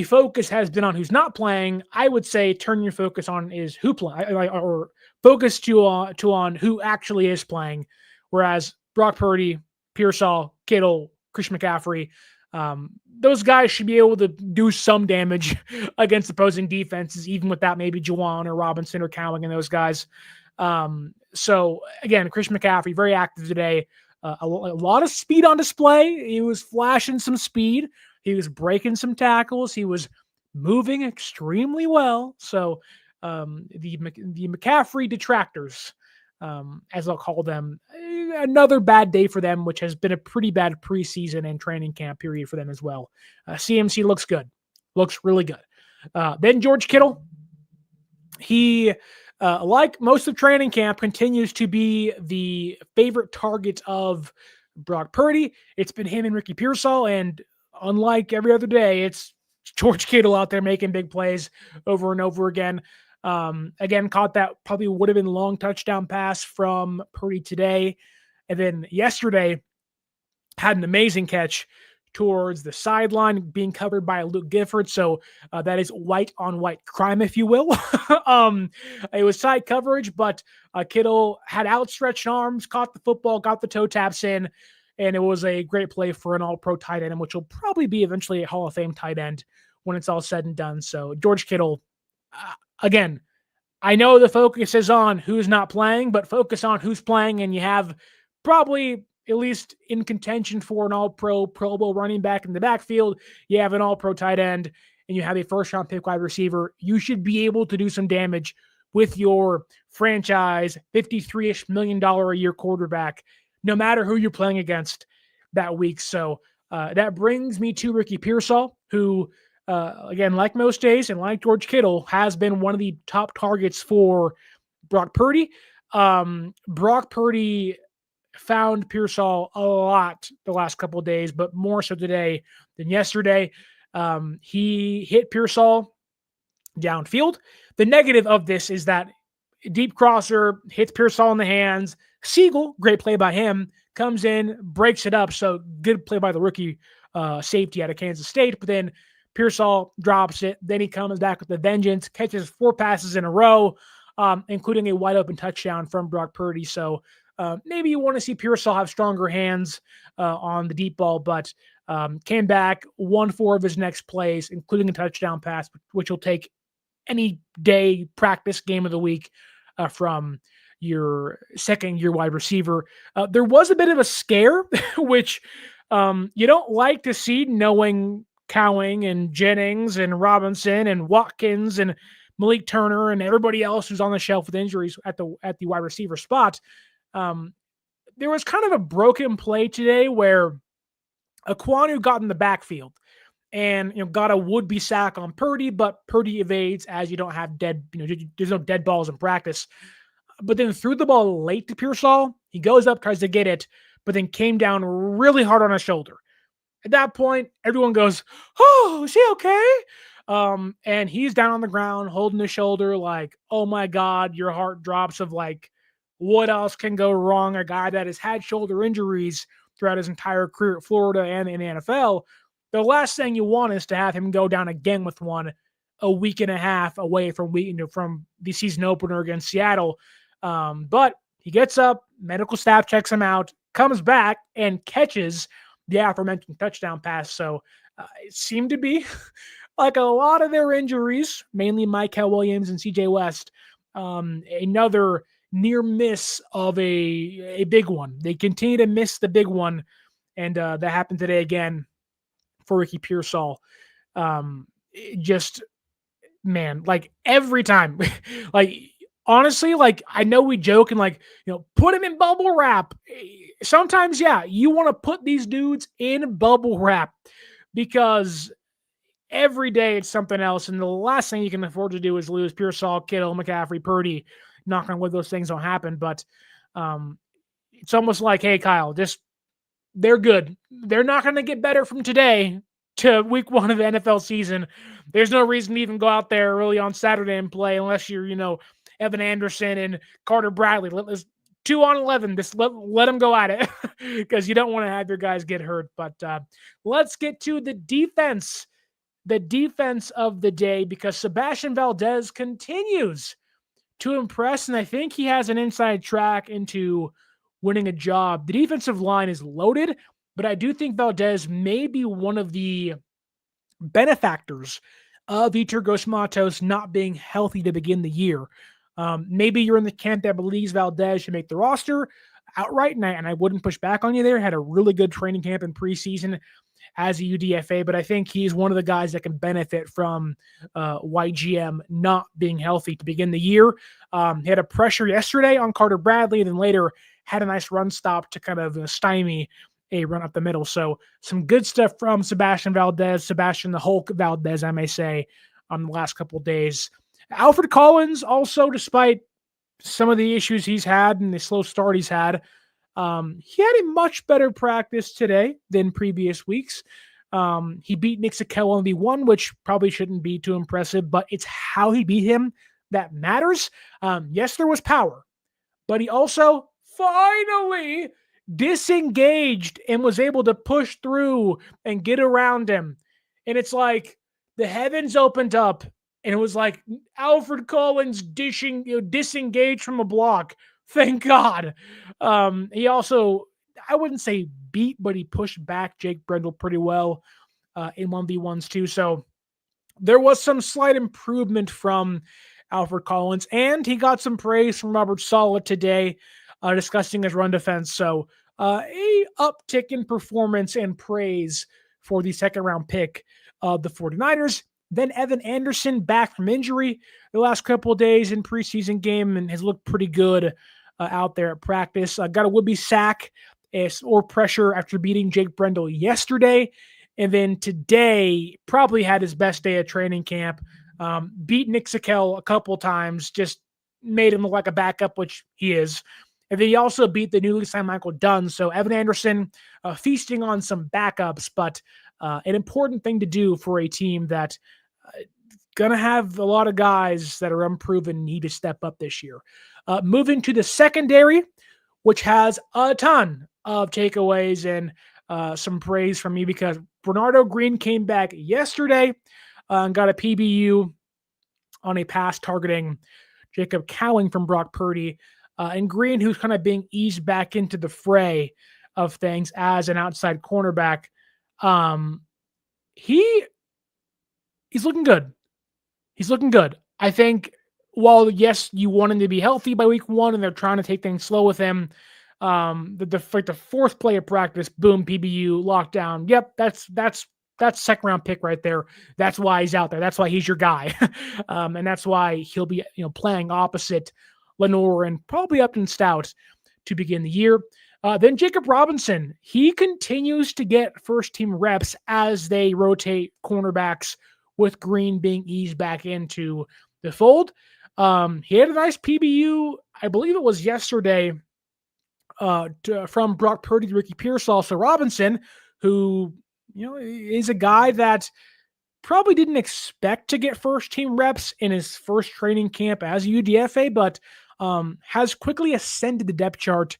focus has been on who's not playing. I would say turn your focus on is who play, or focus on who actually is playing. Whereas Brock Purdy, Pearsall, Kittle, Christian McCaffrey, those guys should be able to do some damage against opposing defenses, even without maybe Juwan or Robinson or Cowing and those guys. So again, Christian McCaffrey, very active today. A lot of speed on display. He was flashing some speed. He was breaking some tackles. He was moving extremely well. So the McCaffrey detractors, as I'll call them, another bad day for them, which has been a pretty bad preseason and training camp period for them as well. CMC looks good. Looks really good. Then George Kittle. He, like most of training camp, continues to be the favorite target of Brock Purdy. It's been him and Ricky Pearsall, and unlike every other day, it's George Kittle out there making big plays over and over again. Again, caught that probably would have been long touchdown pass from Purdy today. And then yesterday had an amazing catch towards the sideline being covered by Luke Gifford. So that is white on white crime, if you will. It was tight coverage, but Kittle had outstretched arms, caught the football, got the toe taps in, and it was a great play for an all-pro tight end, which will probably be eventually a Hall of Fame tight end when it's all said and done. So George Kittle, again, I know the focus is on who's not playing, but focus on who's playing, and you have probably at least in contention for an all-pro, Pro Bowl running back in the backfield. You have an all-pro tight end, and you have a first-round pick wide receiver. You should be able to do some damage with your franchise $53-ish million a year quarterback, no matter who you're playing against that week. So that brings me to Ricky Pearsall, who, again, like most days and like George Kittle, has been one of the top targets for Brock Purdy. Brock Purdy found Pearsall a lot the last couple of days, but more so today than yesterday. He hit Pearsall downfield. The negative of this is that deep crosser hits Pearsall in the hands. Siegel, great play by him, comes in, breaks it up. So good play by the rookie safety out of Kansas State. But then Pearsall drops it. Then he comes back with the vengeance, catches 4 passes in a row, including a wide open touchdown from Brock Purdy. So maybe you want to see Pearsall have stronger hands on the deep ball, but came back, won 4 of his next plays, including a touchdown pass, which will take any day practice game of the week from your second-year wide receiver. There was a bit of a scare, which you don't like to see, knowing Cowing and Jennings and Robinson and Watkins and Malik Turner and everybody else who's on the shelf with injuries at the wide receiver spot. There was kind of a broken play today where Aquanu got in the backfield and got a would-be sack on Purdy, but Purdy evades as you don't have there's no dead balls in practice. But then threw the ball late to Pearsall. He goes up, tries to get it, but then came down really hard on his shoulder. At that point, everyone goes, "Oh, is he okay?" And he's down on the ground holding his shoulder like, oh my God, your heart drops of like, what else can go wrong? A guy that has had shoulder injuries throughout his entire career at Florida and in the NFL. the last thing you want is to have him go down again with one a week and a half away from from the season opener against Seattle. But he gets up, medical staff checks him out, comes back, and catches the aforementioned touchdown pass. So it seemed to be like a lot of their injuries, mainly Michael Williams and CJ West, another near miss of a big one. They continue to miss the big one, and that happened today again for Ricky Pearsall. Just, man, like every time, like honestly, like I know we joke and like, put him in bubble wrap. Sometimes, yeah, you want to put these dudes in bubble wrap because every day it's something else. And the last thing you can afford to do is lose Pearsall, Kittle, McCaffrey, Purdy. Knock on wood, those things don't happen. But it's almost like, hey, Kyle, they're good. They're not going to get better from today to week 1 of the NFL season. There's no reason to even go out there early on Saturday and play unless you're, Evan Anderson and Carter Bradley. Let's 2 on 11. Just let them go at it because you don't want to have your guys get hurt. But let's get to the defense of the day, because Sebastian Valdez continues to impress, and I think he has an inside track into winning a job. The defensive line is loaded, but I do think Valdez may be one of the benefactors of Yetur Gross-Matos not being healthy to begin the year. Maybe you're in the camp that believes Valdez should make the roster outright, and I wouldn't push back on you there. Had a really good training camp in preseason as a UDFA, but I think he's one of the guys that can benefit from YGM not being healthy to begin the year. He had a pressure yesterday on Carter Bradley, and then later had a nice run stop to kind of stymie a run up the middle. So some good stuff from Sebastian the Hulk Valdez, I may say, on the last couple of days. Alfred Collins also, despite some of the issues he's had and the slow start he's had, he had a much better practice today than previous weeks. He beat Nick Bosa 1v1, which probably shouldn't be too impressive, but it's how he beat him that matters. Yes, there was power, but he also finally disengaged and was able to push through and get around him. And it's like the heavens opened up, and it was like Alfred Collins disengaged from a block. Thank God. He also, I wouldn't say beat, but he pushed back Jake Brendel pretty well in 1v1s too. So there was some slight improvement from Alfred Collins, and he got some praise from Robert Saleh today discussing his run defense. So a uptick in performance and praise for the second-round pick of the 49ers. Then Evan Anderson back from injury the last couple of days in preseason game and has looked pretty good out there at practice. Got a would-be sack or pressure after beating Jake Brendel yesterday. And then today probably had his best day of training camp. Beat Nick Bosa a couple times, just made him look like a backup, which he is. And then he also beat the newly signed Michael Dunn. So Evan Anderson feasting on some backups, but an important thing to do for a team that going to have a lot of guys that are unproven need to step up this year. Moving to the secondary, which has a ton of takeaways and some praise from me, because Renardo Green came back yesterday and got a PBU on a pass targeting Jacob Cowing from Brock Purdy. And Green, who's kind of being eased back into the fray of things as an outside cornerback, he's looking good. He's looking good. I think while, yes, you want him to be healthy by week 1 and they're trying to take things slow with him, the fourth play of practice, boom, PBU, lockdown. Yep, that's second-round pick right there. That's why he's out there. That's why he's your guy. And that's why he'll be playing opposite Lenore and probably Upton Stout to begin the year. Then Jacob Robinson, he continues to get first-team reps as they rotate cornerbacks, with Green being eased back into the fold. He had a nice PBU, I believe it was yesterday, from Brock Purdy to Ricky Pearsall. So Robinson, who is a guy that probably didn't expect to get first-team reps in his first training camp as a UDFA, but has quickly ascended the depth chart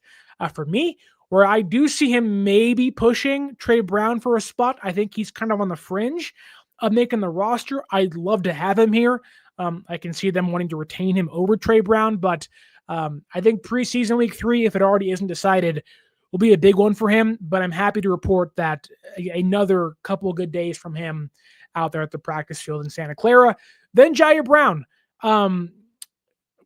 for me. where I do see him maybe pushing Trey Brown for a spot. I think he's kind of on the fringe of making the roster. I'd love to have him here. I can see them wanting to retain him over Trey Brown, but I think preseason week 3, if it already isn't decided, will be a big one for him. But I'm happy to report that another couple of good days from him out there at the practice field in Santa Clara. Then Jair Brown.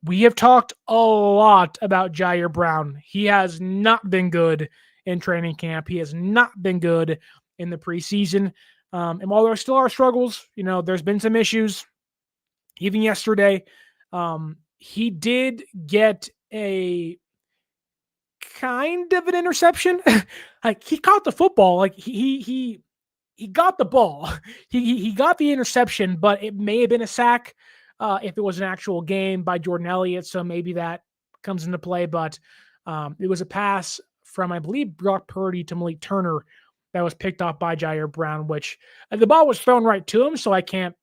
We have talked a lot about Jair Brown. He has not been good in training camp. He has not been good in the preseason. And while there still are struggles, there's been some issues. Even yesterday, he did get a kind of an interception. Like, he caught the football. Like, he got the ball. He got the interception, but it may have been a sack if it was an actual game by Jordan Elliott. So maybe that comes into play. But it was a pass from, I believe, Brock Purdy to Malik Turner that was picked off by Jair Brown, which the ball was thrown right to him. So I can't,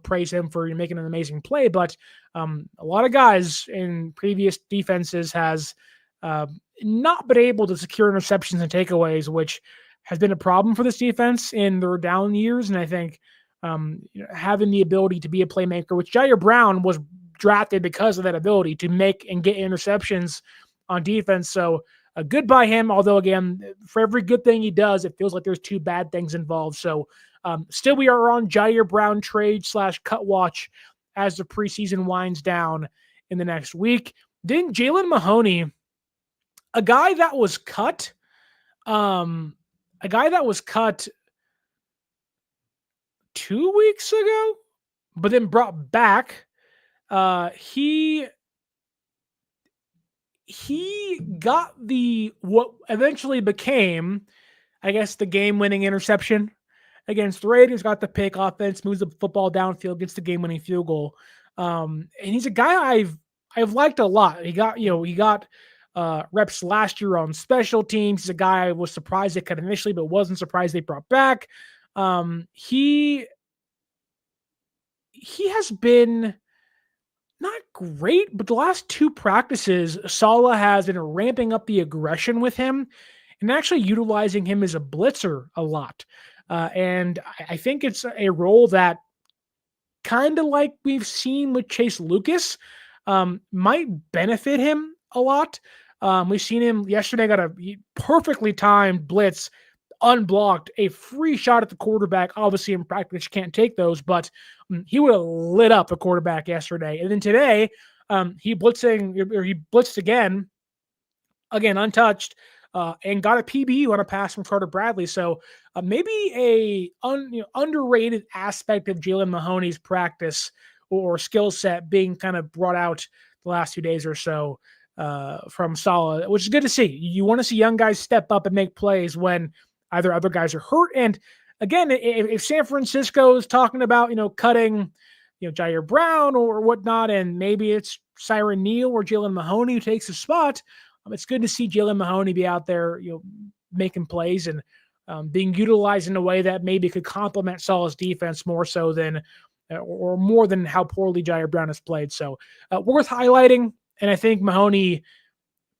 praise him for making an amazing play. But a lot of guys in previous defenses has not been able to secure interceptions and takeaways, which has been a problem for this defense in their down years. And I think having the ability to be a playmaker, which Jair Brown was drafted because of that ability to make and get interceptions on defense. So good by him. Although, again, for every good thing he does, it feels like there's 2 bad things involved. So still, we are on Jair Brown trade/cut watch as the preseason winds down in the next week. Then Jalen Mahoney, a guy that was cut, 2 weeks ago, but then brought back. He got what eventually became, I guess, the game-winning interception against the Raiders. Got the pick, offense moves the football downfield, gets the game-winning field goal. And he's a guy I've liked a lot. He got reps last year on special teams. He's a guy I was surprised they cut initially, but wasn't surprised they brought back. He has been not great, but the last 2 practices, Saleh has been ramping up the aggression with him and actually utilizing him as a blitzer a lot. And I think it's a role that, kind of like we've seen with Chase Lucas, might benefit him a lot. We've seen him yesterday, got a perfectly timed blitz, unblocked, a free shot at the quarterback. Obviously, in practice, you can't take those, but he would have lit up a quarterback yesterday. And then today, he blitzed again untouched, and got a PBU on a pass from Carter Bradley. So maybe a underrated aspect of Jalen Mahoney's practice or skill set being kind of brought out the last 2 days or so from Saleh, which is good to see. You want to see young guys step up and make plays when either other guys are hurt. And again, if San Francisco is talking about, cutting, Jair Brown or whatnot, and maybe it's Siren Neal or Jalen Mahoney who takes the spot, it's good to see Jalen Mahoney be out there, making plays and being utilized in a way that maybe could complement Saleh's defense more so than, or more than how poorly Jair Brown has played. So worth highlighting. And I think Mahoney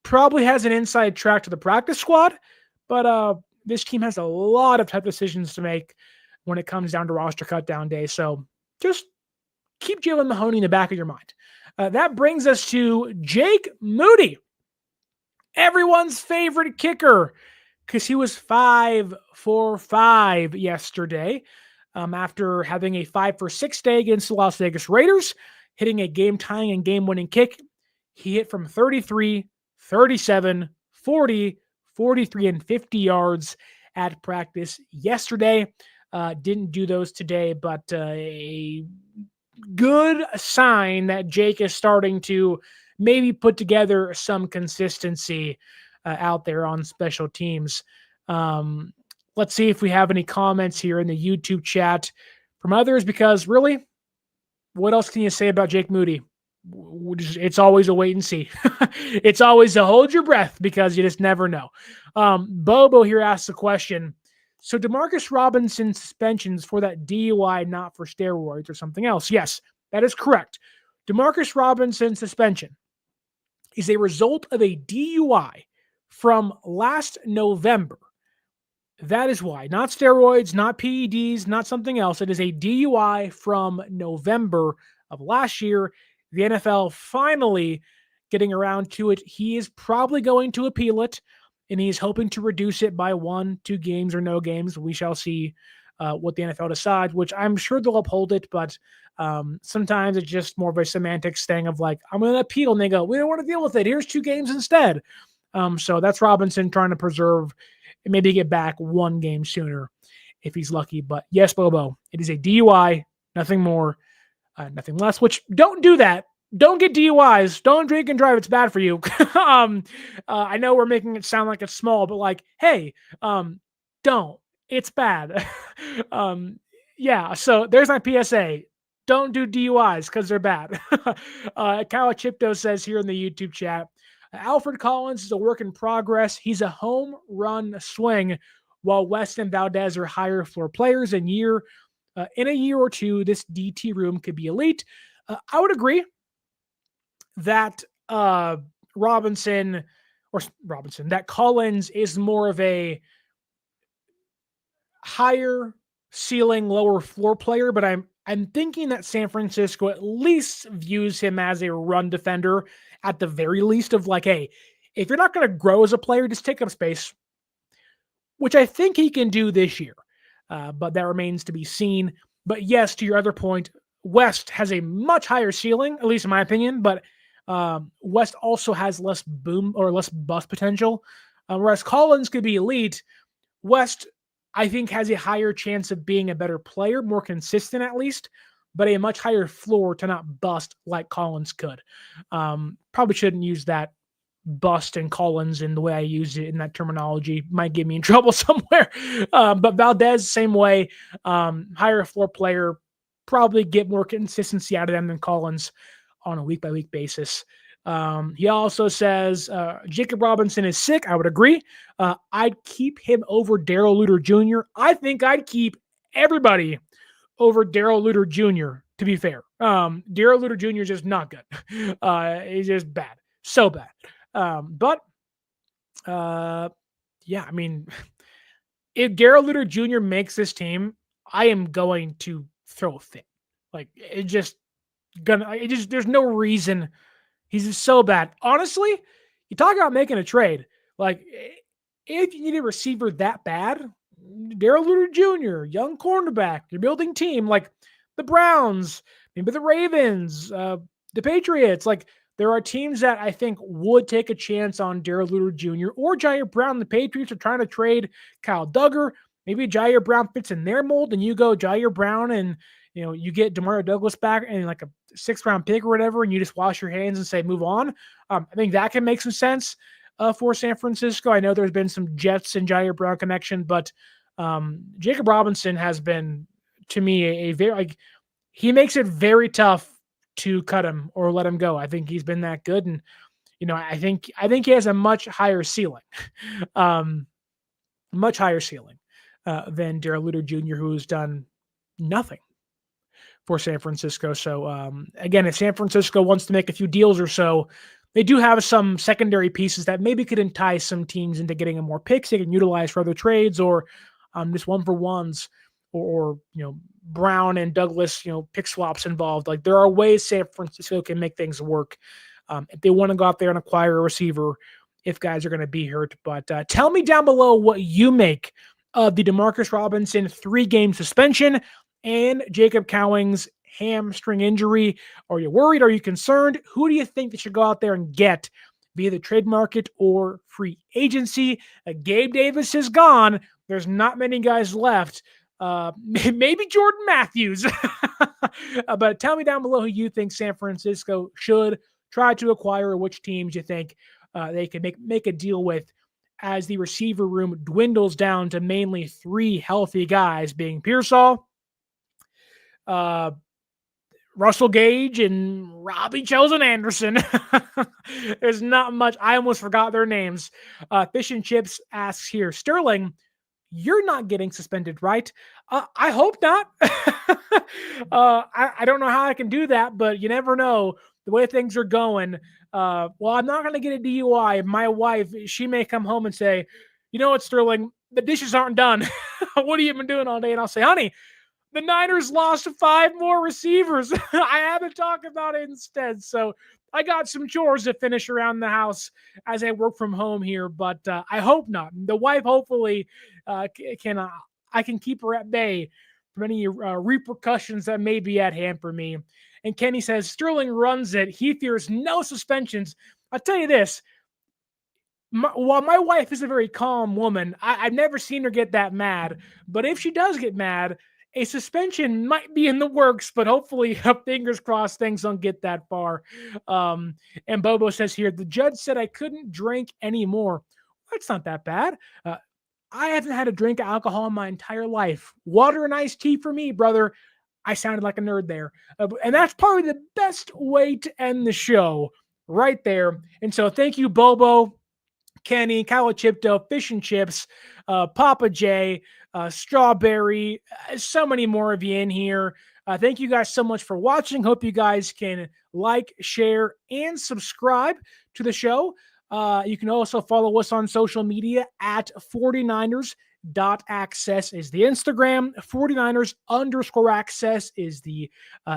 probably has an inside track to the practice squad, but this team has a lot of tough decisions to make when it comes down to roster cut down day. So just keep Jalen Mahoney in the back of your mind. That brings us to Jake Moody, everyone's favorite kicker, because he was 5 for 5 yesterday after having a 5 for 6 day against the Las Vegas Raiders, hitting a game-tying and game-winning kick. He hit from 33, 37, 40, 43, and 50 yards at practice yesterday. Didn't do those today, but a good sign that Jake is starting to maybe put together some consistency out there on special teams. Let's see if we have any comments here in the YouTube chat from others, because really, what else can you say about Jake Moody? It's always a wait and see. It's always a hold your breath, because you just never know. Bobo here asks a question. So DeMarcus Robinson suspensions for that DUI, not for steroids or something else. Yes, that is correct. DeMarcus Robinson suspension is a result of a DUI from last November. That is why. Not steroids, not PEDs, not something else. It is a DUI from November of last year. The NFL finally getting around to it. He is probably going to appeal it, and he's hoping to reduce it by 1, 2 games or no games. We shall see what the NFL decides, which I'm sure they'll uphold it, but sometimes it's just more of a semantics thing of like, I'm going to appeal, and they go, we don't want to deal with it. Here's 2 games instead. So that's Robinson trying to preserve and maybe get back 1 game sooner if he's lucky. But yes, Bobo, it is a DUI, nothing more, nothing less, which don't do that. Don't get DUIs. Don't drink and drive. It's bad for you. I know we're making it sound like it's small, but like, hey, don't. It's bad. Yeah, so there's my PSA. Don't do DUIs because they're bad. Kyle Chipto says here in the YouTube chat, Alfred Collins is a work in progress. He's a home run swing, while West and Valdez are higher floor players. In a year or two, this DT room could be elite. I would agree that that Collins is more of a higher ceiling, lower floor player, but I'm thinking that San Francisco at least views him as a run defender at the very least of like, hey, if you're not going to grow as a player, just take up space, which I think he can do this year. But that remains to be seen. But yes, to your other point, West has a much higher ceiling, at least in my opinion, but West also has less boom or less bust potential. Whereas Collins could be elite, West, I think, has a higher chance of being a better player, more consistent at least, but a much higher floor to not bust like Collins could. Probably shouldn't use that bust and Collins in the way I used it in that terminology. Might get me in trouble somewhere. But Valdez, same way, higher floor player, probably get more consistency out of them than Collins on a week-by-week basis. He also says Jacob Robinson is sick. I would agree. I'd keep him over Darrell Luter Jr. I think I'd keep everybody over Darrell Luter Jr., to be fair. Darrell Luter Jr. is just not good. He's just bad. So bad. Yeah, I mean, if Darrell Luter Jr. makes this team, I am going to throw a fit. Like, there's no reason. He's just so bad. Honestly, you talk about making a trade. Like, if you need a receiver that bad, Darrell Luter Jr., young cornerback, you're building team, like the Browns, maybe the Ravens, the Patriots. Like, there are teams that I think would take a chance on Darrell Luter Jr. or Jair Brown. The Patriots are trying to trade Kyle Duggar. Maybe Jair Brown fits in their mold, and you go Jair Brown and you get DeMario Douglas back and like a 6th-round pick or whatever, and you just wash your hands and say, move on. I think that can make some sense for San Francisco. I know there's been some Jets and Jair Brown connection, but Jacob Robinson has been, to me, a very, he makes it very tough to cut him or let him go. I think he's been that good. And, I think he has a much higher ceiling, than Darrell Luter Jr., who's done nothing for San Francisco. So again, if San Francisco wants to make a few deals or so, they do have some secondary pieces that maybe could entice some teams into getting more picks they can utilize for other trades, or just 1-for-1s, or Brown and Douglas, pick swaps involved. Like, there are ways San Francisco can make things work if they want to go out there and acquire a receiver if guys are going to be hurt. But tell me down below what you make of the DeMarcus Robinson 3-game suspension and Jacob Cowing's hamstring injury. Are you worried? Are you concerned? Who do you think they should go out there and get via the trade market or free agency? Gabe Davis is gone. There's not many guys left. Maybe Jordan Matthews. But tell me down below who you think San Francisco should try to acquire, or which teams you think they can make a deal with as the receiver room dwindles down to mainly 3 healthy guys, being Pearsall, Russell Gage, and Robbie Chosen Anderson. There's not much. I almost forgot their names. Fish and Chips asks here, Sterling, you're not getting suspended, right? I hope not. I don't know how I can do that, but you never know the way things are going. Well, I'm not going to get a DUI. My wife, she may come home and say, you know what, Sterling, the dishes aren't done. What have you been doing all day? And I'll say, honey, the Niners lost 5 more receivers. I had to talk about it instead. So I got some chores to finish around the house as I work from home here, but I hope not. The wife hopefully can I can keep her at bay from any repercussions that may be at hand for me. And Kenny says Sterling runs it. He fears no suspensions. I'll tell you this. While my wife is a very calm woman, I've never seen her get that mad. But if she does get mad, a suspension might be in the works, but hopefully, fingers crossed, things don't get that far. And Bobo says here, the judge said I couldn't drink anymore. That's not that bad. I haven't had a drink of alcohol in my entire life. Water and iced tea for me, brother. I sounded like a nerd there. And that's probably the best way to end the show right there. And so thank you, Bobo, Kenny, Calachipto, Fish and Chips, Papa J, Strawberry, so many more of you in here. Thank you guys so much for watching. Hope you guys can like, share, and subscribe to the show. You can also follow us on social media at 49ers.access is the Instagram, 49ers_access is the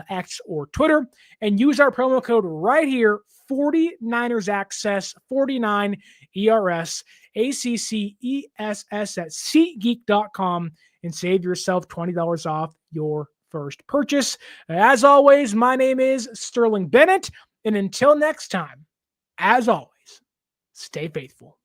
X or Twitter, and use our promo code right here, 49ers access, 49 ERS ACCESS at SeatGeek.com, and save yourself $20 off your first purchase. As always, my name is Sterling Bennett, and until next time, as always, stay faithful.